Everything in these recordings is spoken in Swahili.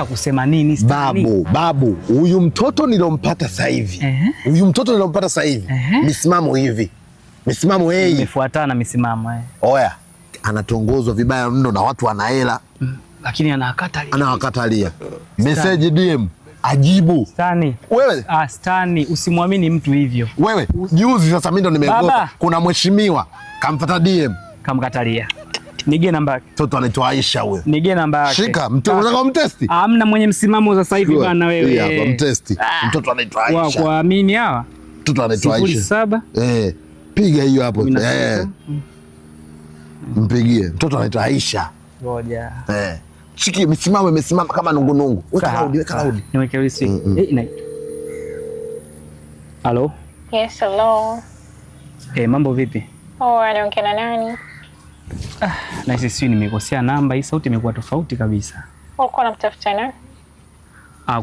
Kusema nini? Babu, huyu mtoto nilompata sasa hivi. Huyu mtoto nilompata sasa hivi. Misimamo hivi. Misimamo yeye. Imefuatana misimamo Oya, anatongozwa vibaya mno na watu wana hela. Lakini anawakatalia. Anawakatalia. Message DM ajibu. Stani. Wewe? Stani, usimwamini mtu hivyo. Wewe, juzi sasa mimi ndo nimeogopa. Kuna mheshimiwa kamfuata DM. Kamkatalia. Nige namba yake. Mtoto anaitwa Aisha huyo. Nige namba yake. Shika, unataka umtesti? Hamna mwenye msimamo sasa hivi bana wewe. Hapa mtesti. Mtoto anaitwa Aisha. Wa kuamini hawa? Mtoto anaitwa Aisha. 07. Piga hiyo hapo. Mpigie. Mtoto anaitwa Aisha. Ngoja. Chiki imesimama kama nungunungu. Weka laudi. Niweke wisi. Hello? Yes, hello. Mambo vipi? Anaongea na nani? Na sisi nimekosea namba, hii sauti imekuwa tofauti kabisa. Ulikuwa unamtafuta nani?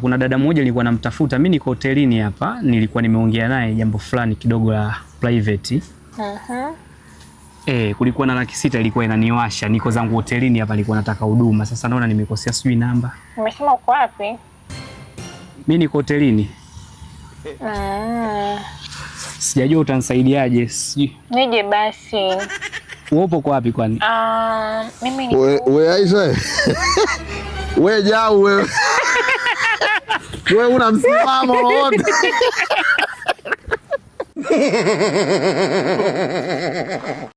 Kuna dada mmoja nilikuwa namtafuta. Mimi niko hotelini hapa, nilikuwa nimeongea naye jambo fulani kidogo la private. Kulikuwa na 600 ilikuwa inaniwasha. Niko zangu hotelini hapa, nilikuwa nataka huduma. Sasa naona nimekosea sijui namba. Umesema uko wapi? Mimi niko hotelini. Sijajua utanisaidiaje. Nije basi. Upo kwa wapi kwani? Mimi ni wewe Aisha. Wewe jau wewe. Wewe una msimamo wote.